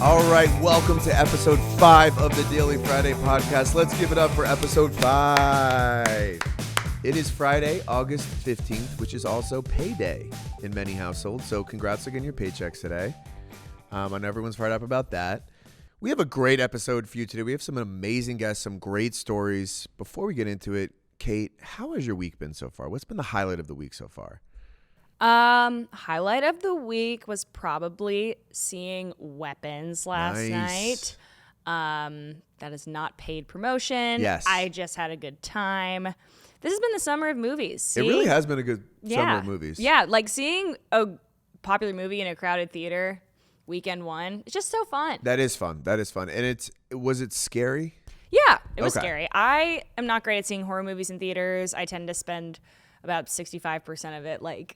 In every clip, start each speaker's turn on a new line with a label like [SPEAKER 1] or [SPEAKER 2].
[SPEAKER 1] All right, welcome to episode 5 of the Daily Friday podcast. Let's give it up for episode 5. It is Friday, August 15th, which is also payday in many households. So congrats on getting your paychecks today. I know everyone's fired up about that. We have a great episode for you today. We have some amazing guests, some great stories. Before we get into it, Kate, how has your week been so far? What's been the highlight of the week so far?
[SPEAKER 2] Highlight of the week was probably seeing Weapons last night. That is not paid promotion.
[SPEAKER 1] Yes.
[SPEAKER 2] I just had a good time. This has been the summer of movies.
[SPEAKER 1] It really has been a good summer of movies.
[SPEAKER 2] Yeah, like seeing a popular movie in a crowded theater, weekend one, it's just so fun.
[SPEAKER 1] That is fun. And was it scary?
[SPEAKER 2] Yeah, it was scary. I am not great at seeing horror movies in theaters. I tend to spend about 65% of it
[SPEAKER 1] waiting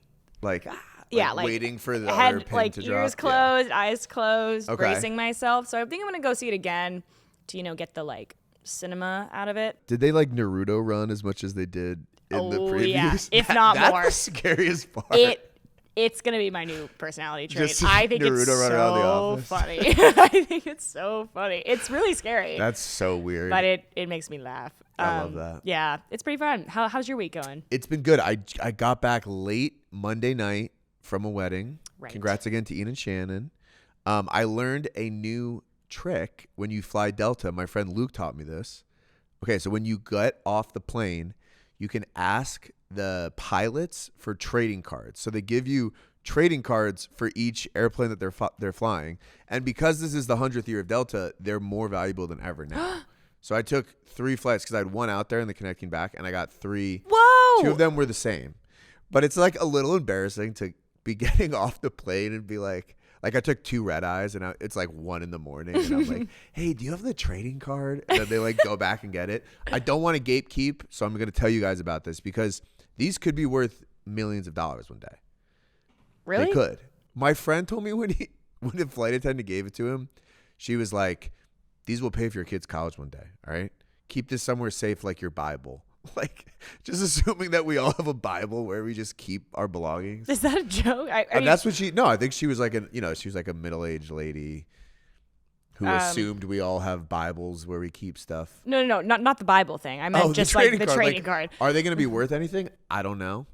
[SPEAKER 1] for the other pin to drop.
[SPEAKER 2] Ears closed, eyes closed, bracing myself. So I think I'm gonna go see it again to get the cinema out of it.
[SPEAKER 1] Did they Naruto run as much as they did in the previews?
[SPEAKER 2] Yeah, if not more.
[SPEAKER 1] That's the scariest part.
[SPEAKER 2] It's gonna be my new personality trait.
[SPEAKER 1] Just
[SPEAKER 2] I think
[SPEAKER 1] Naruto
[SPEAKER 2] it's
[SPEAKER 1] running around the
[SPEAKER 2] so
[SPEAKER 1] office.
[SPEAKER 2] funny. I think it's so funny. It's really scary.
[SPEAKER 1] That's so weird.
[SPEAKER 2] But it makes me laugh.
[SPEAKER 1] I love that.
[SPEAKER 2] Yeah, it's pretty fun. How's your week going?
[SPEAKER 1] It's been good. I got back late Monday night from a wedding.
[SPEAKER 2] Right.
[SPEAKER 1] Congrats again to Ian and Shannon. I learned a new trick when you fly Delta. My friend Luke taught me this. Okay, so when you get off the plane, you can ask the pilots for trading cards. So they give you trading cards for each airplane that they're flying. And because this is the 100th year of Delta, they're more valuable than ever now. So I took 3 flights because I had one out there and the connecting back, and I got 3.
[SPEAKER 2] Whoa!
[SPEAKER 1] 2 of them were the same. But it's a little embarrassing to be getting off the plane and be like I took 2 red eyes and it's 1 in the morning and I'm like, hey, do you have the trading card? And then they go back and get it. I don't want to gatekeep, so I'm going to tell you guys about this because these could be worth millions of dollars one day.
[SPEAKER 2] Really?
[SPEAKER 1] They could. My friend told me when the flight attendant gave it to him, she was like, these will pay for your kid's college one day, all right? Keep this somewhere safe like your Bible. Just assuming that we all have a Bible where we just keep our belongings.
[SPEAKER 2] Is that a joke?
[SPEAKER 1] That's what I think she was she was a middle-aged lady who assumed we all have Bibles where we keep stuff.
[SPEAKER 2] No, not the Bible thing. I meant just the trading card.
[SPEAKER 1] Are they going to be worth anything? I don't know.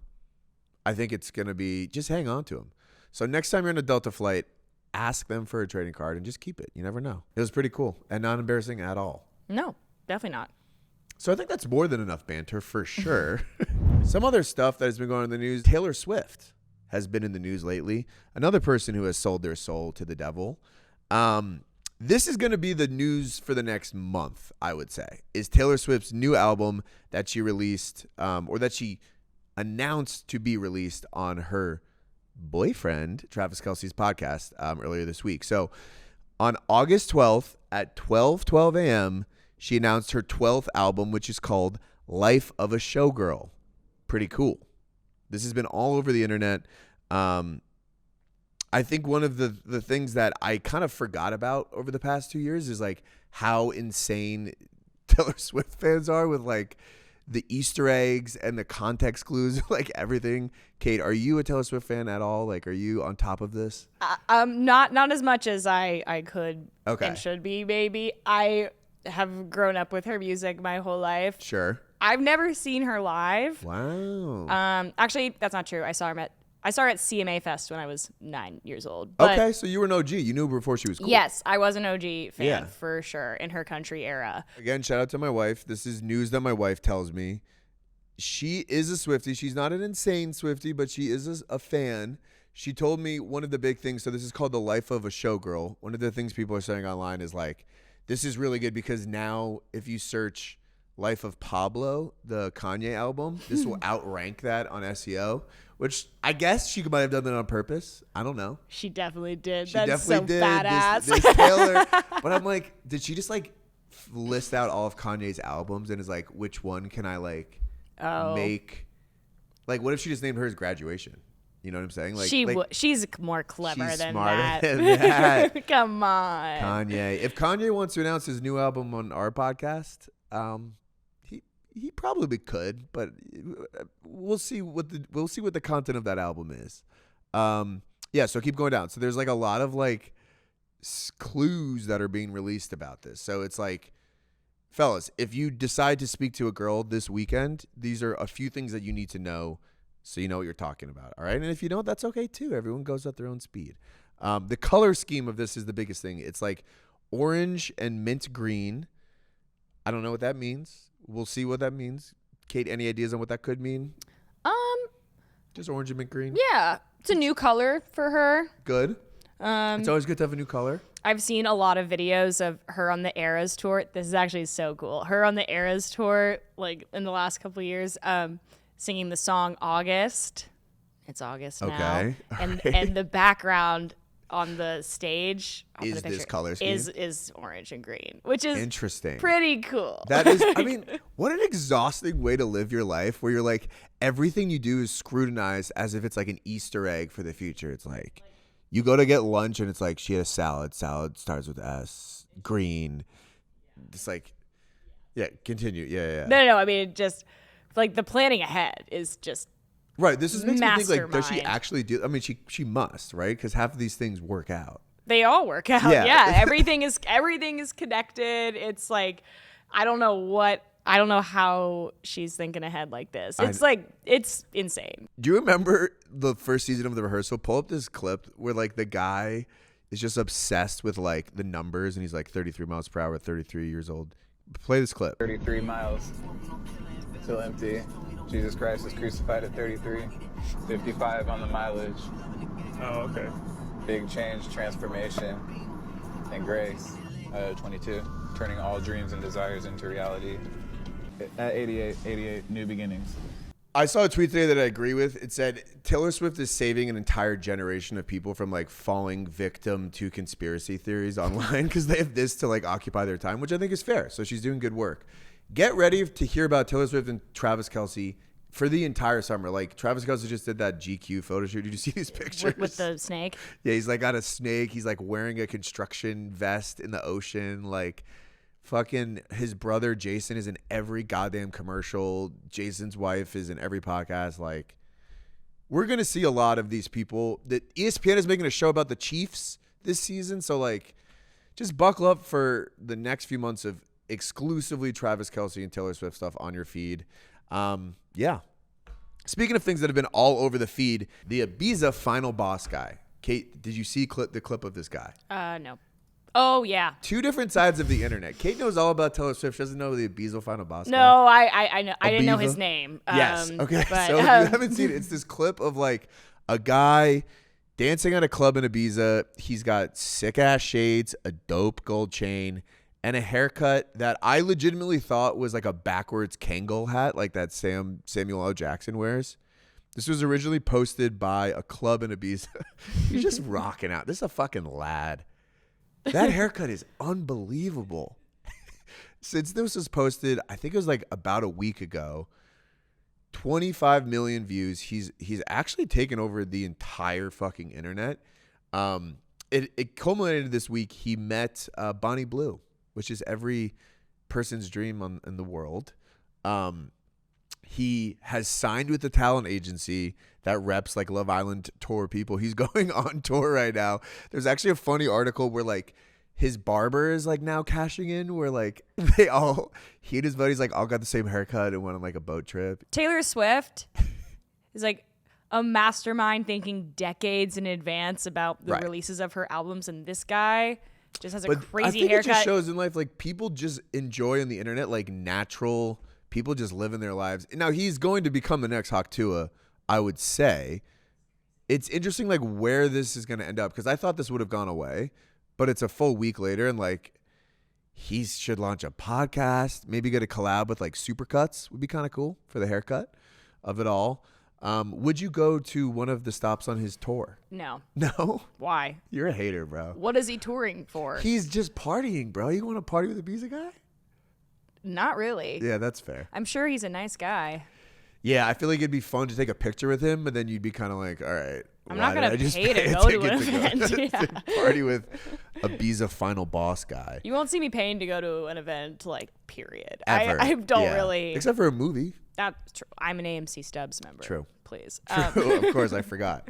[SPEAKER 1] I think it's going to be, just hang on to them. So next time you're on a Delta flight, ask them for a trading card and just keep it. You never know. It was pretty cool and not embarrassing at all.
[SPEAKER 2] No, definitely not.
[SPEAKER 1] So I think that's more than enough banter for sure. Some other stuff that has been going on in the news. Taylor Swift has been in the news lately. Another person who has sold their soul to the devil. This is going to be the news for the next month, I would say, is Taylor Swift's new album that she released or that she announced to be released on her boyfriend, Travis Kelce's podcast earlier this week. So on August 12th at 12:12 a.m., she announced her 12th album, which is called Life of a Showgirl. Pretty cool. This has been all over the internet. I think one of the things that I kind of forgot about over the past 2 years is how insane Taylor Swift fans are with the Easter eggs and the context clues, everything. Kate, are you a Taylor Swift fan at all? Are you on top of this?
[SPEAKER 2] Not as much as I could and should be, maybe. I have grown up with her music my whole life.
[SPEAKER 1] Sure.
[SPEAKER 2] I've never seen her live.
[SPEAKER 1] Wow.
[SPEAKER 2] Actually, that's not true. I saw her at CMA Fest when I was 9 years old. But
[SPEAKER 1] okay, so you were an OG. You knew before she was cool.
[SPEAKER 2] Yes, I was an OG fan for sure in her country era.
[SPEAKER 1] Again, shout out to my wife. This is news that my wife tells me. She is a Swiftie. She's not an insane Swiftie, but she is a fan. She told me one of the big things, so this is called The Life of a Showgirl. One of the things people are saying online is this is really good because now if you search Life of Pablo, the Kanye album, this will outrank that on SEO, which I guess she might have done that on purpose. I don't know.
[SPEAKER 2] She definitely did.
[SPEAKER 1] She
[SPEAKER 2] That's
[SPEAKER 1] definitely
[SPEAKER 2] so
[SPEAKER 1] did.
[SPEAKER 2] badass.
[SPEAKER 1] This Taylor. But I'm did she just list out all of Kanye's albums and is which one can I make? What if she just named hers Graduation? You know what I'm saying?
[SPEAKER 2] She's more clever than that.
[SPEAKER 1] Than that.
[SPEAKER 2] Come on,
[SPEAKER 1] Kanye. If Kanye wants to announce his new album on our podcast, he probably could, but we'll see what the content of that album is. So keep going down. So there's a lot of clues that are being released about this. So it's like, fellas, if you decide to speak to a girl this weekend, these are a few things that you need to know so you know what you're talking about. All right. And if you don't, that's okay too. Everyone goes at their own speed. The color scheme of this is the biggest thing. It's like orange and mint green. I don't know what that means. We'll see what that means. Kate, any ideas on what that could mean? Just orange and mint green?
[SPEAKER 2] Yeah. It's a new color for her.
[SPEAKER 1] Good. It's always good to have a new color.
[SPEAKER 2] I've seen a lot of videos of her on the Eras tour. This is actually so cool. Her on the Eras tour, like in the last couple of years, singing the song August. It's August now.
[SPEAKER 1] Okay.
[SPEAKER 2] And the background on the stage
[SPEAKER 1] is this color scheme?
[SPEAKER 2] Is orange and green, which is
[SPEAKER 1] interesting.
[SPEAKER 2] Pretty cool.
[SPEAKER 1] That is, I mean, what an exhausting way to live your life where you're like, everything you do is scrutinized as if it's like an Easter egg for the future. It's like, you go to get lunch and it's like, she had a salad. Salad starts with S. Green. It's like, yeah, continue. Yeah.
[SPEAKER 2] No. I mean, it just, like, the planning ahead is just
[SPEAKER 1] right. This is makes me think, like, does she
[SPEAKER 2] mastermind.
[SPEAKER 1] actually do? I mean, she must, right? Because half of these things work out.
[SPEAKER 2] They all work out.
[SPEAKER 1] Yeah.
[SPEAKER 2] Yeah. Everything is connected. It's like, I don't know how she's thinking ahead like this. It's insane.
[SPEAKER 1] Do you remember the first season of The Rehearsal? Pull up this clip where like the guy is just obsessed with like the numbers and he's like 33 miles per hour, 33 years old. Play this clip.
[SPEAKER 3] 33 miles, still empty. Jesus Christ is crucified at 33. 55 on the mileage.
[SPEAKER 4] Oh, okay.
[SPEAKER 3] Big change, transformation, and grace. 22, turning all dreams and desires into reality. At 88, new beginnings.
[SPEAKER 1] I saw a tweet today that I agree with. It said Taylor Swift is saving an entire generation of people from like falling victim to conspiracy theories online because they have this to like occupy their time, which I think is fair. So she's doing good work. Get ready to hear about Taylor Swift and Travis Kelce for the entire summer. Like Travis Kelce just did that GQ photo shoot. Did you see these pictures?
[SPEAKER 2] With the snake?
[SPEAKER 1] Yeah, he's like got a snake. He's like wearing a construction vest in the ocean. Like fucking his brother Jason is in every goddamn commercial. Jason's wife is in every podcast. Like we're going to see a lot of these people. That ESPN is making a show about the Chiefs this season. So like just buckle up for the next few months of exclusively Travis Kelce and Taylor Swift stuff on your feed. Yeah. Speaking of things that have been all over the feed, the Ibiza final boss guy. Kate, did you see the clip of this guy?
[SPEAKER 2] No. Oh, yeah.
[SPEAKER 1] Two different sides of the internet. Kate knows all about Taylor Swift. She doesn't know the Ibiza final boss guy.
[SPEAKER 2] No, I know. I didn't know
[SPEAKER 1] Ibiza?
[SPEAKER 2] his name.
[SPEAKER 1] Yes. Okay.
[SPEAKER 2] But,
[SPEAKER 1] so if you haven't seen it, it's this clip of like a guy dancing at a club in Ibiza. He's got sick ass shades, a dope gold chain, and a haircut that I legitimately thought was like a backwards Kangol hat, like that Samuel L. Jackson wears. This was originally posted by a club in Ibiza. He's just rocking out. This is a fucking lad. That haircut is unbelievable. Since this was posted, I think it was like about a week ago, 25 million views. He's actually taken over the entire fucking internet. It culminated this week. He met Bonnie Blue, which is every person's dream in the world. He has signed with the talent agency that reps like Love Island tour people. He's going on tour right now. There's actually a funny article where like his barber is like now cashing in, where like he and his buddies like all got the same haircut and went on like a boat trip.
[SPEAKER 2] Taylor Swift is like a mastermind thinking decades in advance about the releases of her albums, and this guy just has a crazy
[SPEAKER 1] I think
[SPEAKER 2] haircut.
[SPEAKER 1] It just shows in life like people just enjoy on the internet like natural people just living their lives. Now he's going to become the next Haktua, I would say. It's interesting like where this is going to end up, because I thought this would have gone away, but it's a full week later, and like he should launch a podcast, maybe get a collab with like Supercuts would be kind of cool for the haircut of it all. Would you go to one of the stops on his tour?
[SPEAKER 2] No.
[SPEAKER 1] No?
[SPEAKER 2] Why?
[SPEAKER 1] You're a hater, bro.
[SPEAKER 2] What is he touring for?
[SPEAKER 1] He's just partying, bro. You want to party with a Ibiza guy?
[SPEAKER 2] Not really.
[SPEAKER 1] Yeah, that's fair.
[SPEAKER 2] I'm sure he's a nice guy.
[SPEAKER 1] Yeah, I feel like it'd be fun to take a picture with him, but then you'd be kind of like, all right.
[SPEAKER 2] I'm not going to pay to go to an event. Yeah.
[SPEAKER 1] Party with a Ibiza final boss guy.
[SPEAKER 2] You won't see me paying to go to an event, like, period.
[SPEAKER 1] Ever.
[SPEAKER 2] I don't really.
[SPEAKER 1] Except for a movie.
[SPEAKER 2] That's true. I'm an AMC Stubs member.
[SPEAKER 1] True.
[SPEAKER 2] Please.
[SPEAKER 1] True. Of course, I forgot.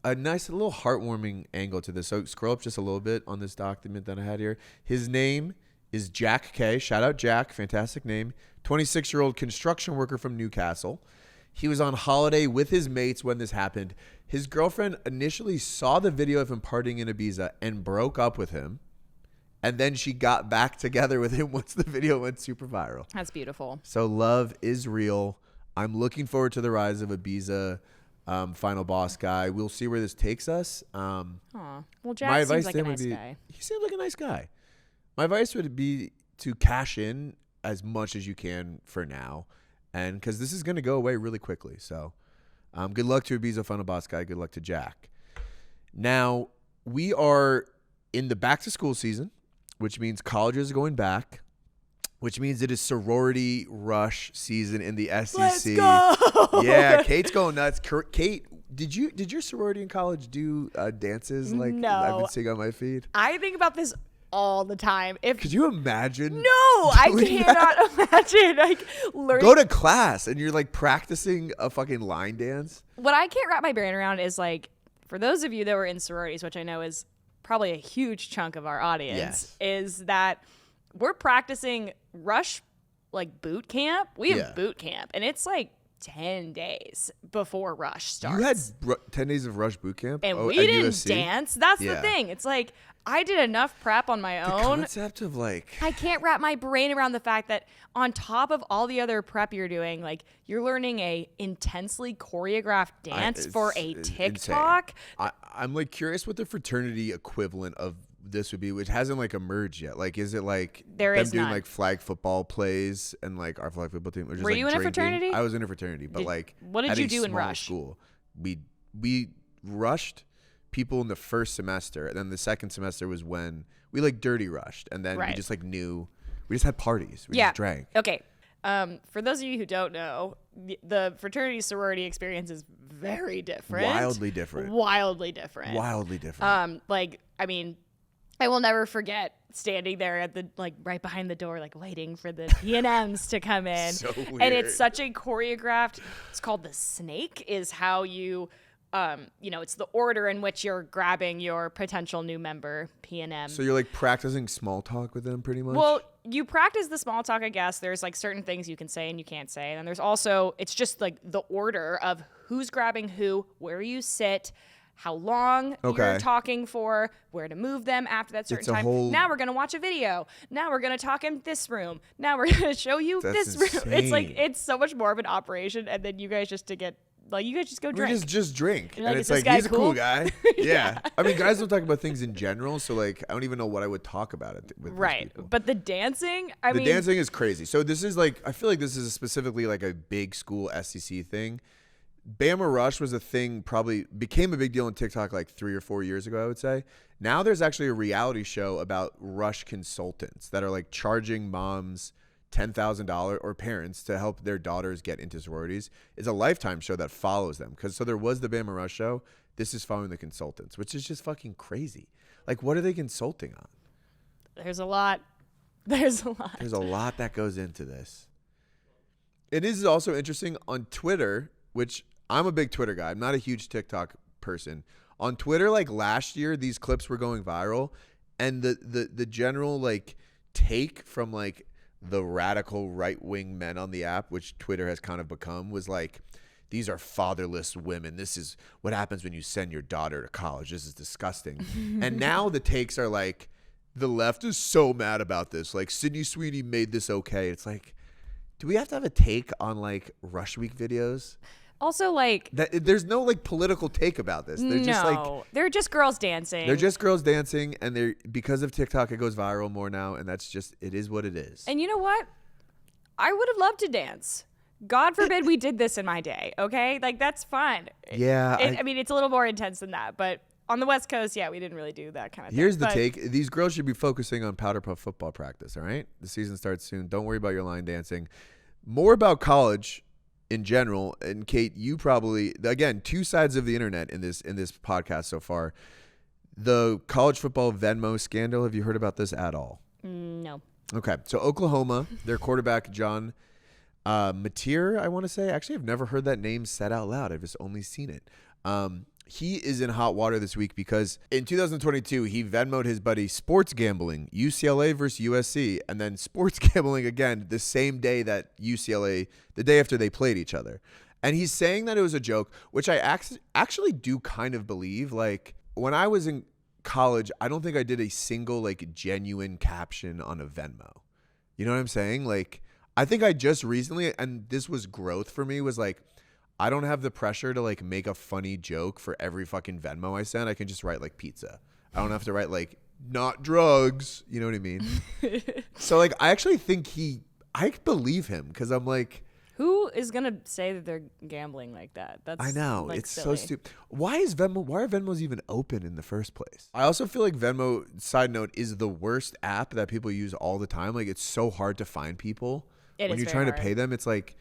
[SPEAKER 1] a nice little heartwarming angle to this. So scroll up just a little bit on this document that I had here. His name is Jack K. Shout out Jack. Fantastic name. 26-year-old construction worker from Newcastle. He was on holiday with his mates when this happened. His girlfriend initially saw the video of him partying in Ibiza and broke up with him. And then she got back together with him once the video went super viral.
[SPEAKER 2] That's beautiful.
[SPEAKER 1] So love is real. I'm looking forward to the rise of Ibiza, final boss guy. We'll see where this takes us.
[SPEAKER 2] Well, Jack seems like a nice guy.
[SPEAKER 1] He seems like a nice guy. My advice would be to cash in as much as you can for now, and because this is going to go away really quickly. So good luck to Ibiza, final boss guy. Good luck to Jack. Now, we are in the back-to-school season, which means colleges are going back, which means it is sorority rush season in the SEC.
[SPEAKER 2] Let's go!
[SPEAKER 1] Yeah, Kate's going nuts. Kate, did your sorority in college do dances like
[SPEAKER 2] No.
[SPEAKER 1] I've been seeing on my feed?
[SPEAKER 2] I think about this all the time.
[SPEAKER 1] Could you imagine?
[SPEAKER 2] No, I cannot imagine. Like learning.
[SPEAKER 1] Go to class and you're like practicing a fucking line dance.
[SPEAKER 2] What I can't wrap my brain around is like, for those of you that were in sororities, which I know is probably a huge chunk of our audience,
[SPEAKER 1] Yes.
[SPEAKER 2] is that we're practicing rush like boot camp. We have boot camp, and it's like 10 days before rush starts.
[SPEAKER 1] You had 10 days of rush boot camp?
[SPEAKER 2] And we
[SPEAKER 1] at
[SPEAKER 2] didn't
[SPEAKER 1] USC?
[SPEAKER 2] dance. That's the thing. It's like I did enough prep on my
[SPEAKER 1] The
[SPEAKER 2] own.
[SPEAKER 1] concept of like...
[SPEAKER 2] I can't wrap my brain around the fact that on top of all the other prep you're doing, like you're learning a intensely choreographed dance for a TikTok.
[SPEAKER 1] I'm like curious what the fraternity equivalent of this would be, which hasn't like emerged yet. Like, is it like them doing
[SPEAKER 2] none.
[SPEAKER 1] like flag football plays and like our flag football team? Or just,
[SPEAKER 2] Were
[SPEAKER 1] like,
[SPEAKER 2] you in a
[SPEAKER 1] drinking?
[SPEAKER 2] fraternity?
[SPEAKER 1] I was in a fraternity, but
[SPEAKER 2] what did
[SPEAKER 1] at
[SPEAKER 2] you
[SPEAKER 1] a
[SPEAKER 2] do in
[SPEAKER 1] small
[SPEAKER 2] Rush?
[SPEAKER 1] School. We rushed people in the first semester, and then the second semester was when we like dirty rushed, and then we just like knew we just had parties. We just drank.
[SPEAKER 2] Okay. For those of you who don't know, the fraternity sorority experience is very different.
[SPEAKER 1] Wildly different.
[SPEAKER 2] Like, I mean, I will never forget standing there at the like right behind the door, like waiting for the P&Ms to come in.
[SPEAKER 1] So weird.
[SPEAKER 2] And it's such a choreographed. It's called the snake. Is how you, it's the order in which you're grabbing your potential new member P&M.
[SPEAKER 1] So you're like practicing small talk with them, pretty much.
[SPEAKER 2] Well, you practice the small talk, I guess. There's like certain things you can say and you can't say. And then there's also, it's just like the order of who's grabbing who, where you sit, how long you're talking for, where to move them after that certain time. Now we're going to watch a video. Now we're going to talk in this room. Now we're going to show you this room. It's like, it's so much more of an operation. And then you guys just go drink.
[SPEAKER 1] We just drink.
[SPEAKER 2] And
[SPEAKER 1] And it's like, he's a cool guy. Yeah. I mean, guys don't talk about things in general. So like, I don't even know what I would talk about it with these people.
[SPEAKER 2] But the dancing,
[SPEAKER 1] the dancing is crazy. So this is like, I feel like this is specifically like a big school SEC thing. Bama Rush was a thing, probably became a big deal on TikTok like 3 or 4 years ago, I would say. Now there's actually a reality show about Rush consultants that are like charging moms $10,000 or parents to help their daughters get into sororities. It's a Lifetime show that follows them. So there was the Bama Rush show. This is following the consultants, which is just fucking crazy. Like, what are they consulting on?
[SPEAKER 2] There's a lot. There's a lot
[SPEAKER 1] that goes into this. It is also interesting on Twitter, which I'm a big Twitter guy. I'm not a huge TikTok person. On Twitter, like last year, these clips were going viral, and the general like take from like the radical right-wing men on the app, which Twitter has kind of become, was like, these are fatherless women. This is what happens when you send your daughter to college. This is disgusting. And now the takes are like, the left is so mad about this. Like, Sydney Sweeney made this okay. It's like, do we have to have a take on like Rush Week videos?
[SPEAKER 2] Also, like,
[SPEAKER 1] there's no like political take about this. They're just like,
[SPEAKER 2] they're just girls dancing.
[SPEAKER 1] They're just girls dancing, and they're, because of TikTok, it goes viral more now, and that's just, it is what it is.
[SPEAKER 2] And you know what? I would have loved to dance. God forbid we did this in my day. Okay, like that's fun.
[SPEAKER 1] Yeah,
[SPEAKER 2] I mean, it's a little more intense than that, but on the West Coast, yeah, we didn't really do that kind of thing.
[SPEAKER 1] Here's the take: these girls should be focusing on powder puff football practice. All right, the season starts soon. Don't worry about your line dancing. More about college in general. And Kate, you probably, again, two sides of the internet in this podcast so far. The college football Venmo scandal. Have you heard about this at all?
[SPEAKER 2] No.
[SPEAKER 1] Okay, so Oklahoma, their quarterback John Mateer, I want to say. Actually, I've never heard that name said out loud. I've just only seen it. he is in hot water this week because in 2022, he Venmoed his buddy sports gambling, UCLA versus USC, and then sports gambling again the same day that UCLA, the day after they played each other. And he's saying that it was a joke, which I actually do kind of believe. Like, when I was in college, I don't think I did a single, like, genuine caption on a Venmo. You know what I'm saying? Like, I think I just recently, and this was growth for me, was like, I don't have the pressure to like make a funny joke for every fucking Venmo I send. I can just write like pizza. I don't have to write like not drugs. You know what I mean? So like, I actually think I believe him because I'm like,
[SPEAKER 2] who is gonna say that they're gambling like that? That's
[SPEAKER 1] I know,
[SPEAKER 2] like,
[SPEAKER 1] it's
[SPEAKER 2] silly.
[SPEAKER 1] so stupid. Why are Venmos even open in the first place? I also feel like Venmo, side note, is the worst app that people use all the time. Like, it's so hard to find people when you're trying to pay them. It's like,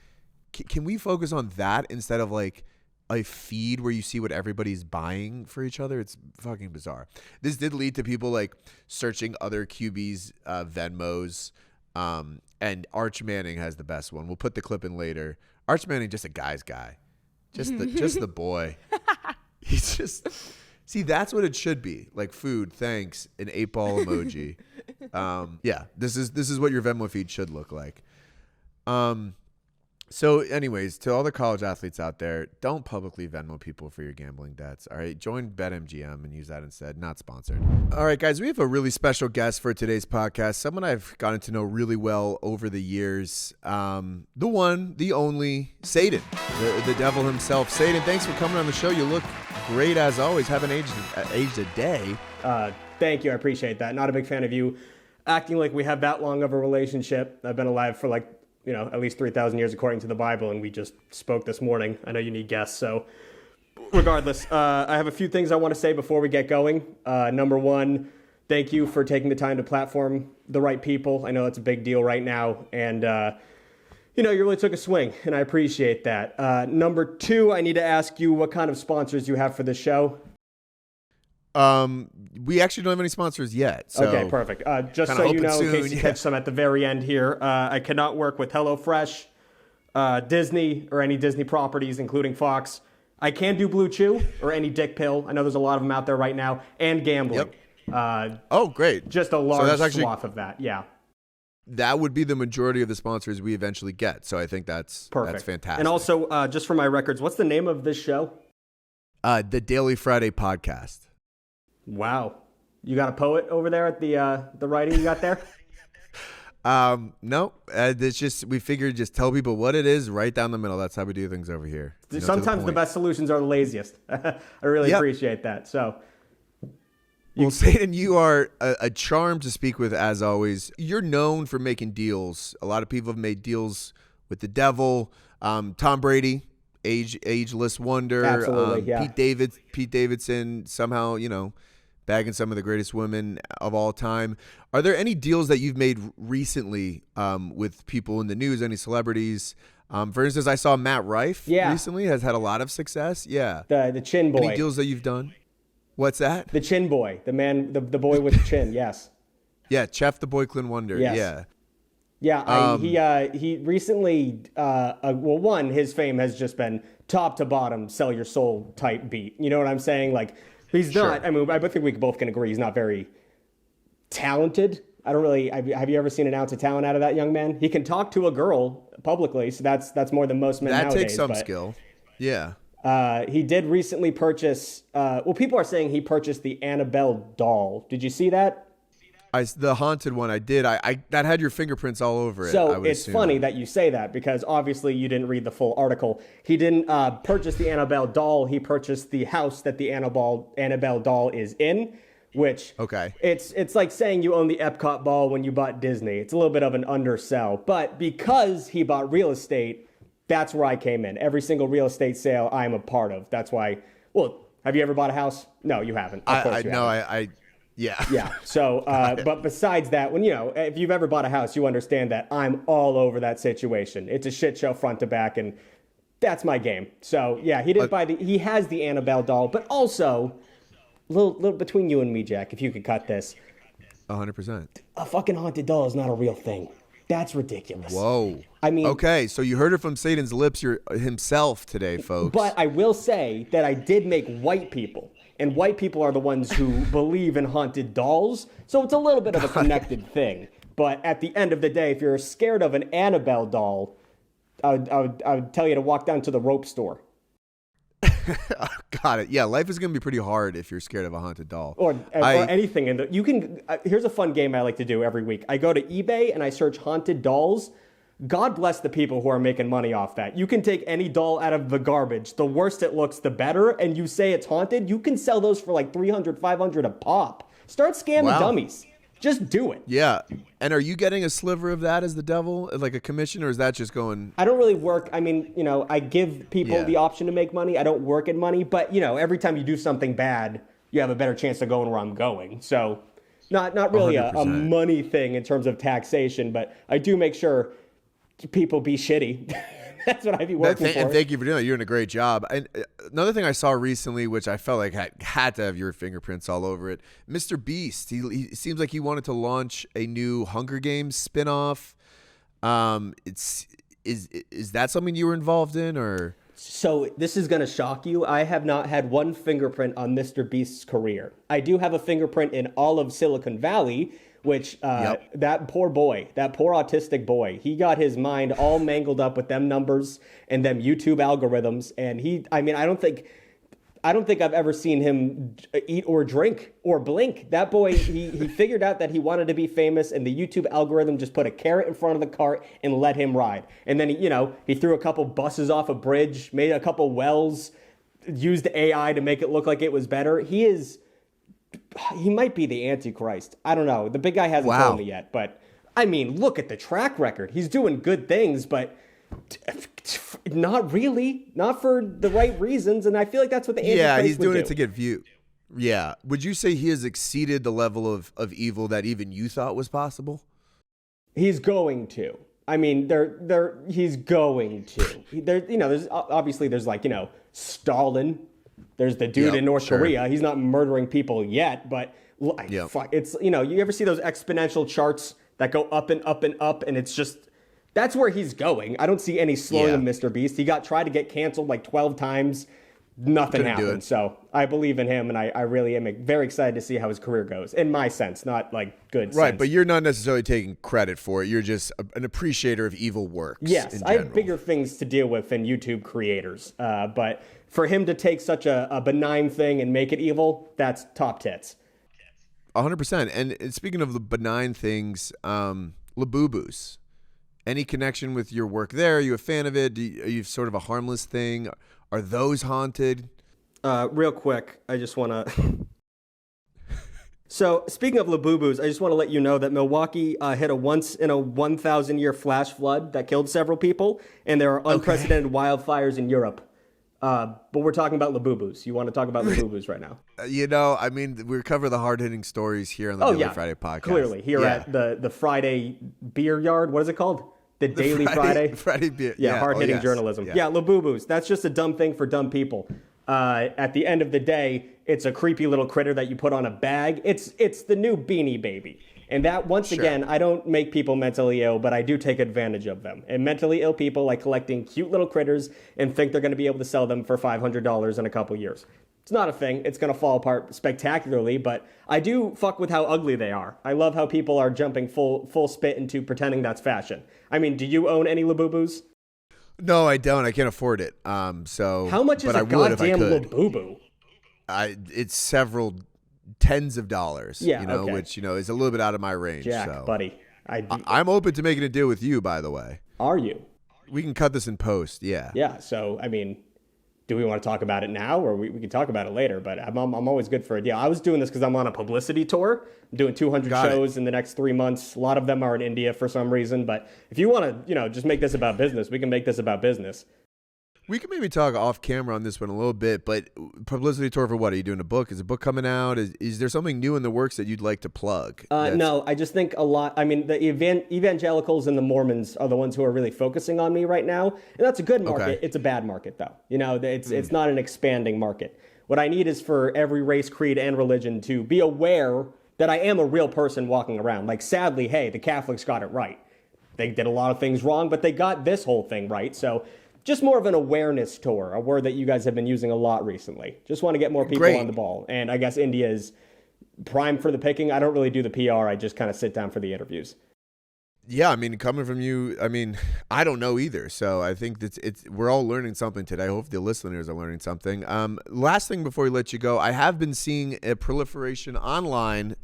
[SPEAKER 1] can we focus on that instead of like a feed where you see what everybody's buying for each other? It's fucking bizarre. This did lead to people like searching other QBs' Venmos. And Arch Manning has the best one. We'll put the clip in later. Arch Manning, just a guy's guy. Just the boy. He's just, see, that's what it should be. Like food, thanks, an 8-ball emoji. Yeah, this is what your Venmo feed should look like. So anyways, to all the college athletes out there, don't publicly Venmo people for your gambling debts. All right. Join BetMGM and use that instead. Not sponsored. All right, guys, we have a really special guest for today's podcast. Someone I've gotten to know really well over the years. The one, the only, Satan, the devil himself. Satan, thanks for coming on the show. You look great as always. Haven't aged a day.
[SPEAKER 4] Thank you. I appreciate that. Not a big fan of you acting like we have that long of a relationship. I've been alive for like, at least 3,000 years according to the Bible, and we just spoke this morning. I know you need guests, so regardless, I have a few things I want to say before we get going. Number one, thank you for taking the time to platform the right people. I know it's a big deal right now, and you really took a swing, and I appreciate that. Number two, I need to ask you what kind of sponsors you have for this show.
[SPEAKER 1] We actually don't have any sponsors yet. So
[SPEAKER 4] okay, perfect. Just so you know, in case you catch some at the very end here, I cannot work with HelloFresh, Disney, or any Disney properties, including Fox. I can do Blue Chew or any dick pill. I know there's a lot of them out there right now, and gambling.
[SPEAKER 1] Yep. Oh, great.
[SPEAKER 4] Just a large swath of that. Yeah. That
[SPEAKER 1] would be the majority of the sponsors we eventually get. So I think that's
[SPEAKER 4] perfect.
[SPEAKER 1] That's fantastic.
[SPEAKER 4] And also, just for my records, what's the name of this show?
[SPEAKER 1] The Daily Friday Podcast.
[SPEAKER 4] Wow. You got a poet over there at the writing you got there?
[SPEAKER 1] No, it's just, we figured just tell people what it is right down the middle. That's how we do things over here.
[SPEAKER 4] Sometimes the best solutions are the laziest. I really appreciate that. So,
[SPEAKER 1] well, Satan, you are a charm to speak with as always. You're known for making deals. A lot of people have made deals with the devil. Tom Brady, ageless wonder.
[SPEAKER 4] Absolutely, yeah.
[SPEAKER 1] Pete Davidson, somehow, bagging some of the greatest women of all time. Are there any deals that you've made recently with people in the news, any celebrities? For instance, I saw Matt Rife recently has had a lot of success. Yeah.
[SPEAKER 4] The chin boy.
[SPEAKER 1] Any deals that you've done? What's that?
[SPEAKER 4] The chin boy. The man, the boy with the chin, yes.
[SPEAKER 1] Yeah, Chef the Boyklin Wonder.
[SPEAKER 4] Yes.
[SPEAKER 1] Yeah.
[SPEAKER 4] Yeah, he recently, one, his fame has just been top to bottom, sell your soul type beat. You know what I'm saying? Like, he's not, sure. I mean, I think we both can agree he's not very talented. Have you ever seen an ounce of talent out of that young man? He can talk to a girl publicly, so that's more than most men nowadays.
[SPEAKER 1] That takes some skill. Yeah.
[SPEAKER 4] He did recently purchase, people are saying he purchased the Annabelle doll. Did you see that?
[SPEAKER 1] The haunted one, I did. I that had your fingerprints all over it.
[SPEAKER 4] So it's funny that you say that because obviously you didn't read the full article. He didn't purchase the Annabelle doll. He purchased the house that the Annabelle doll is in, which it's like saying you own the Epcot ball when you bought Disney. It's a little bit of an undersell. But because he bought real estate, that's where I came in. Every single real estate sale I'm a part of. That's why. Well, have you ever bought a house? No, you haven't. Of course you haven't.
[SPEAKER 1] Yeah.
[SPEAKER 4] Yeah. So, but besides that, when, if you've ever bought a house, you understand that I'm all over that situation. It's a shit show front to back, and that's my game. So, yeah, he didn't he has the Annabelle doll, but also, little between you and me, Jack, if you could cut this.
[SPEAKER 1] 100%.
[SPEAKER 4] A fucking haunted doll is not a real thing. That's ridiculous.
[SPEAKER 1] Whoa.
[SPEAKER 4] I mean,
[SPEAKER 1] okay, so you heard it from Satan's lips himself today, folks.
[SPEAKER 4] But I will say that I did make white people, and white people are the ones who believe in haunted dolls, so it's a little bit of a connected thing. But at the end of the day, if you're scared of an Annabelle doll, I would tell you to walk down to the rope store.
[SPEAKER 1] Got it. Yeah, life is going to be pretty hard if you're scared of a haunted doll.
[SPEAKER 4] Or anything. You can. Here's a fun game I like to do every week. I go to eBay and I search haunted dolls. God bless the people who are making money off that. You can take any doll out of the garbage. The worse it looks, the better. And you say it's haunted, you can sell those for like $300, $500 a pop. Start scamming dummies. Just do it.
[SPEAKER 1] Yeah. And are you getting a sliver of that as the devil, like a commission, or is that just going?
[SPEAKER 4] I don't really work. I mean, I give people the option to make money. I don't work in money. But, every time you do something bad, you have a better chance of going where I'm going. So not really a money thing in terms of taxation, but I do make sure people be shitty. That's what I'd be working for.
[SPEAKER 1] And thank you for doing that. You're doing a great job. And another thing I saw recently, which I felt like had to have your fingerprints all over it, Mr. Beast. He seems like he wanted to launch a new Hunger Games spinoff. Is that something you were involved in, or? So
[SPEAKER 4] this is going to shock you. I have not had one fingerprint on Mr. Beast's career. I do have a fingerprint in all of Silicon Valley, which that poor boy, that poor autistic boy, he got his mind all mangled up with them numbers and them YouTube algorithms. And I don't think I've ever seen him eat or drink or blink. That boy, he figured out that he wanted to be famous, and the YouTube algorithm just put a carrot in front of the cart and let him ride. And then he threw a couple buses off a bridge, made a couple wells, used AI to make it look like it was better. He might be the Antichrist. I don't know. The big guy hasn't told me yet, but I mean, look at the track record. He's doing good things, but not really, not for the right reasons. And I feel like that's what the Antichrist would do. Yeah, he's doing it to get view. Yeah. Would you say he has exceeded the level of evil that even you thought was possible? He's going to. I mean, he's going to. There's obviously like, Stalin. There's the dude in North Korea. He's not murdering people yet, but it's, you ever see those exponential charts that go up and up and up, and it's just, that's where he's going. I don't see any slowing of Mr. Beast. He tried to get canceled like 12 times. Nothing happened. So I believe in him, and I really am very excited to see how his career goes, in my sense, not like good sense. Right, but you're not necessarily taking credit for it. You're just an appreciator of evil works. Yes, I have bigger things to deal with than YouTube creators. But for him to take such a benign thing and make it evil, that's top tits. 100%. And speaking of the benign things, Labubu's. Any connection with your work there? Are you a fan of it? Are you sort of a harmless thing? Are those haunted? Real quick, I just want to... So, speaking of Labubu's, I just want to let you know that Milwaukee hit a once-in-a-1,000-year flash flood that killed several people, and there are unprecedented wildfires in Europe. But we're talking about Labubu's. You want to talk about Labubu's right now? I mean, we cover the hard-hitting stories here on the Daily Friday podcast. Clearly, here at the Friday Beer Yard. What is it called? The Daily Friday Beer. Yeah, hard-hitting journalism. Yeah, Labubu's. That's just a dumb thing for dumb people. At the end of the day, it's a creepy little critter that you put on a bag. It's the new Beanie Baby. And that, once again, I don't make people mentally ill, but I do take advantage of them. And mentally ill people like collecting cute little critters and think they're going to be able to sell them for $500 in a couple years. It's not a thing. It's going to fall apart spectacularly, but I do fuck with how ugly they are. I love how people are jumping full spit into pretending that's fashion. I mean, do you own any Labubu's? No, I don't. I can't afford it. So how much is a goddamn Labubu? It's several tens of dollars. Yeah, which is a little bit out of my range. Jack, buddy, I'm open to making a deal with you. By the way, are you? We can cut this in post. Yeah. Yeah. So I mean, do we want to talk about it now, or we can talk about it later? But I'm always good for a deal. I was doing this because I'm on a publicity tour. I'm doing 200 shows in the next 3 months. A lot of them are in India for some reason. But if you want to, just make this about business, we can make this about business. We can maybe talk off camera on this one a little bit, but publicity tour for what? Are you doing a book? Is a book coming out? Is there something new in the works that you'd like to plug? No, I just think a lot. I mean, the evangelicals and the Mormons are the ones who are really focusing on me right now. And that's a good market. Okay. It's a bad market, though. It's not an expanding market. What I need is for every race, creed, and religion to be aware that I am a real person walking around. Like, sadly, hey, the Catholics got it right. they did a lot of things wrong, but they got this whole thing right. So just more of an awareness tour, a word that you guys have been using a lot recently. Just want to get more people on the ball. And I guess India is prime for the picking. I don't really do the PR. I just kind of sit down for the interviews.
[SPEAKER 1] Yeah, I mean, coming from you, I mean, I don't know either. So I think we're all learning something today. I hope the listeners are learning something. Last thing before we let you go, I have been seeing a proliferation online.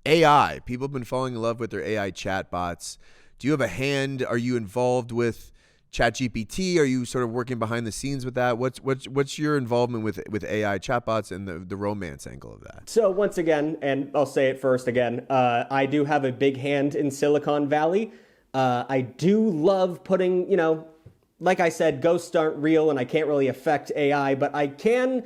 [SPEAKER 1] AI. People have been falling in love with their AI chatbots. Do you have a hand? Are you involved with ChatGPT? Are you sort of working behind the scenes with that? What's your involvement with AI chatbots and the romance angle of that?
[SPEAKER 4] So once again, and I'll say it first again, I do have a big hand in Silicon Valley. I do love putting, like I said, ghosts aren't real and I can't really affect AI, but I can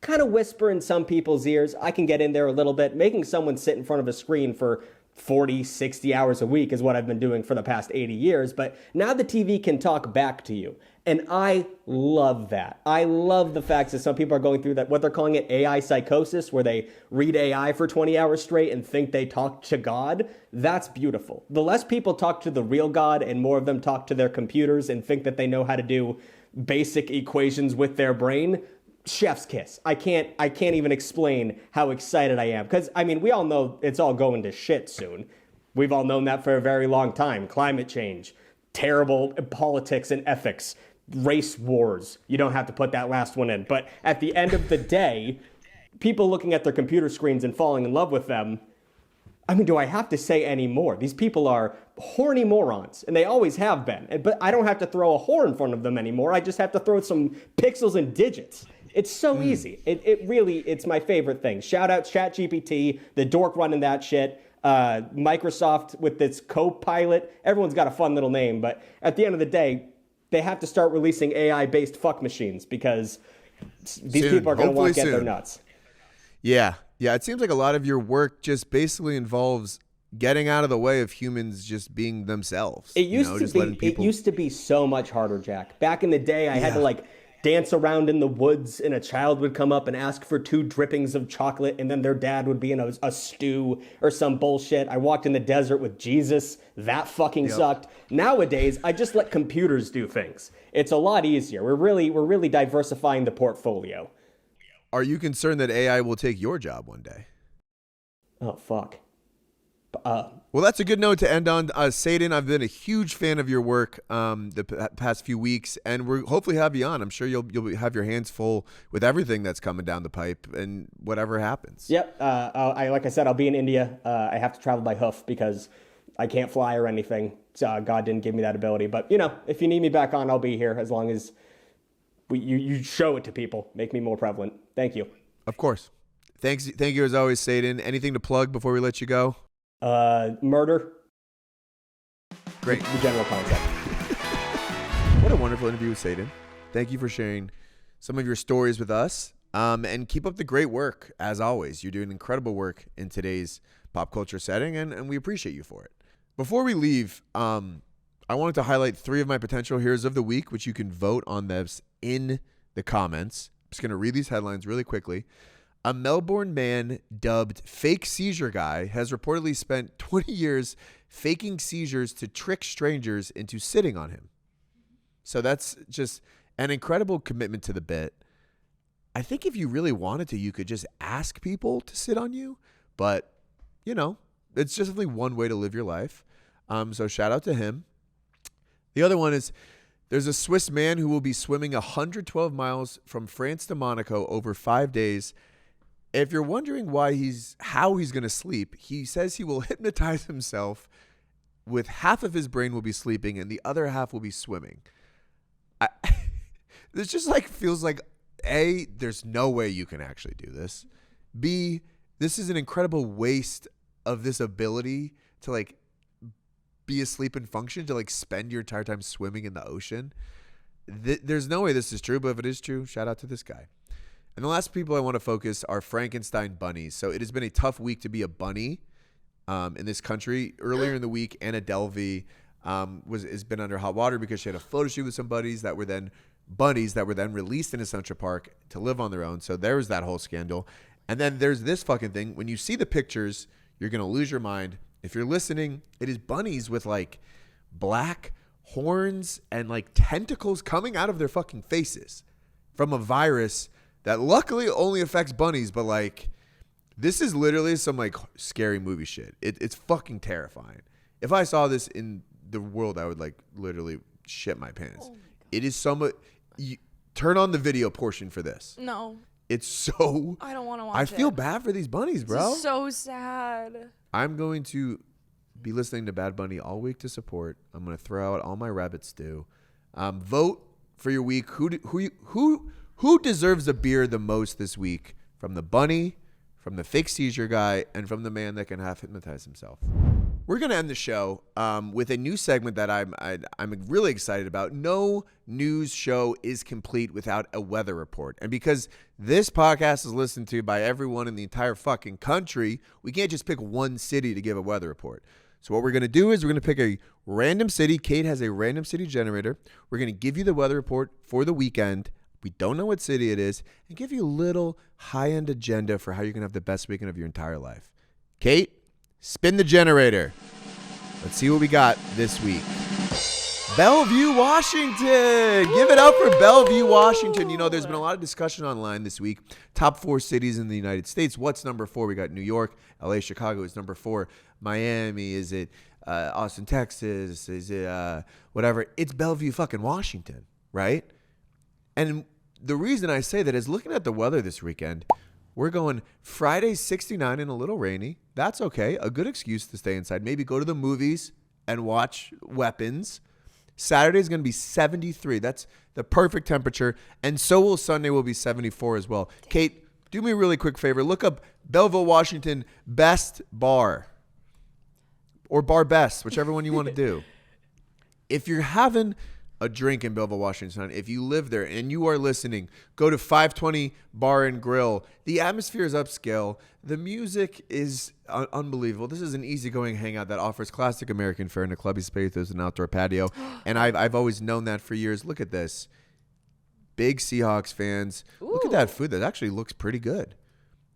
[SPEAKER 4] kind of whisper in some people's ears. I can get in there a little bit. Making someone sit in front of a screen for 40, 60 hours a week is what I've been doing for the past 80 years. But now the TV can talk back to you. And I love that. I love the fact that some people are going through that, what they're calling it AI psychosis, where they read AI for 20 hours straight and think they talk to God. That's beautiful. The less people talk to the real God and more of them talk to their computers and think that they know how to do basic equations with their brain, chef's kiss. I can't even explain how excited I am. Because, I mean, we all know it's all going to shit soon. We've all known that for a very long time. Climate change, terrible politics and ethics, race wars. You don't have to put that last one in. But at the end of the day, people looking at their computer screens and falling in love with them, I mean, do I have to say any more? These people are horny morons, and they always have been. But I don't have to throw a whore in front of them anymore. I just have to throw some pixels and digits. It's so easy. It really, it's my favorite thing. Shout out ChatGPT, the dork running that shit. Microsoft with this Copilot. Everyone's got a fun little name, but at the end of the day, they have to start releasing AI-based fuck machines because these people are going to want to get their nuts.
[SPEAKER 1] Yeah. Yeah. It seems like a lot of your work just basically involves getting out of the way of humans just being themselves.
[SPEAKER 4] It used to be so much harder, Jack. Back in the day, I had to dance around in the woods and a child would come up and ask for 2 drippings of chocolate and then their dad would be in a stew or some bullshit. I walked in the desert with Jesus. That fucking sucked. Nowadays, I just let computers do things. It's a lot easier. We're really diversifying the portfolio.
[SPEAKER 1] Are you concerned that AI will take your job one day?
[SPEAKER 4] Oh, fuck.
[SPEAKER 1] Well, that's a good note to end on. S8N, I've been a huge fan of your work the past few weeks, and we'll hopefully have you on. I'm sure you'll have your hands full with everything that's coming down the pipe and whatever happens.
[SPEAKER 4] Yep. Like I said, I'll be in India. I have to travel by hoof because I can't fly or anything. So, God didn't give me that ability. But, if you need me back on, I'll be here as long as you show it to people. Make me more prevalent. Thank you.
[SPEAKER 1] Of course. Thank you as always, S8N. Anything to plug before we let you go?
[SPEAKER 4] Murder.
[SPEAKER 1] Great.
[SPEAKER 4] The general concept.
[SPEAKER 1] What a wonderful interview with S8N. Thank you for sharing some of your stories with us. And keep up the great work, as always. You're doing incredible work in today's pop culture setting, and we appreciate you for it. Before we leave, I wanted to highlight 3 of my potential heroes of the week, which you can vote on this in the comments. I'm just going to read these headlines really quickly. A Melbourne man dubbed Fake Seizure Guy has reportedly spent 20 years faking seizures to trick strangers into sitting on him. So that's just an incredible commitment to the bit. I think if you really wanted to, you could just ask people to sit on you. But, it's just only one way to live your life. So shout out to him. The other one is there's a Swiss man who will be swimming 112 miles from France to Monaco over 5 days. If you're wondering how he's going to sleep, he says he will hypnotize himself with half of his brain will be sleeping and the other half will be swimming. This just feels like A, there's no way you can actually do this. B, this is an incredible waste of this ability to be asleep and function, to spend your entire time swimming in the ocean. There's no way this is true, but if it is true, shout out to this guy. And the last people I want to focus are Frankenstein bunnies. So it has been a tough week to be a bunny in this country. Earlier in the week, Anna Delvey has been under hot water because she had a photo shoot with some bunnies that were then released in a Central Park to live on their own. So there was that whole scandal. And then there's this fucking thing. When you see the pictures, you're going to lose your mind. If you're listening, it is bunnies with like black horns and like tentacles coming out of their fucking faces from a virus that luckily only affects bunnies, but like this is literally some like scary movie shit. It's fucking terrifying. If I saw this in the world, I would like literally shit my pants. Oh my God. It is turn on the video portion for this.
[SPEAKER 2] No.
[SPEAKER 1] It's so...
[SPEAKER 2] I don't want to watch
[SPEAKER 1] I
[SPEAKER 2] it.
[SPEAKER 1] feel bad for these bunnies, bro.
[SPEAKER 2] This is so sad.
[SPEAKER 1] I'm going to be listening to Bad Bunny all week to support. I'm going to throw out all my rabbit stew. Vote for your week. Who deserves a beer the most this week? From the bunny, from the fake seizure guy, and from the man that can half hypnotize himself. We're going to end the show with a new segment that I'm really excited about. No news show is complete without a weather report. And because this podcast is listened to by everyone in the entire fucking country, we can't just pick one city to give a weather report. So what we're going to do is we're going to pick a random city. Kate has a random city generator. We're going to give you the weather report for the weekend. We don't know what city it is, and give you a little high-end agenda for how you can have the best weekend of your entire life. Kate, spin the generator. Let's see what we got this week. Bellevue, Washington. Give it up for Bellevue, Washington. You know, there's been a lot of discussion online this week. Top 4 cities in the United States. What's number 4? We got New York, LA, Chicago is number 4. Miami, is it Austin, Texas? Is it whatever? It's Bellevue, fucking Washington, right? And the reason I say that is looking at the weather this weekend, we're going Friday 69 and a little rainy. That's okay. A good excuse to stay inside. Maybe go to the movies and watch Weapons. Saturday is going to be 73. That's the perfect temperature. And so will Sunday will be 74 as well. Kate, do me a really quick favor. Look up Belleville, Washington, best bar. Or bar best, whichever one you want to do. If you're having a drink in Belleville, Washington, if you live there and you are listening, go to 520 Bar and Grill. The atmosphere is upscale. The music is unbelievable. This is an easygoing hangout that offers classic American fare in a clubby space. There's an outdoor patio. And I've always known that for years. Look at this. Big Seahawks fans. Ooh. Look at that food. That actually looks pretty good.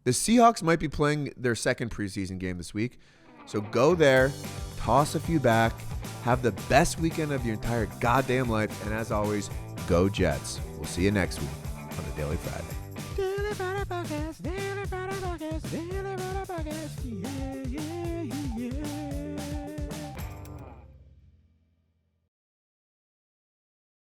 [SPEAKER 1] The Seahawks might be playing their second preseason game this week. So go there, toss a few back, have the best weekend of your entire goddamn life, and as always, go Jets. We'll see you next week on the Daily Friday. Daily Friday Podcast, Daily Friday Podcast, Daily Friday Podcast, yeah, yeah, yeah.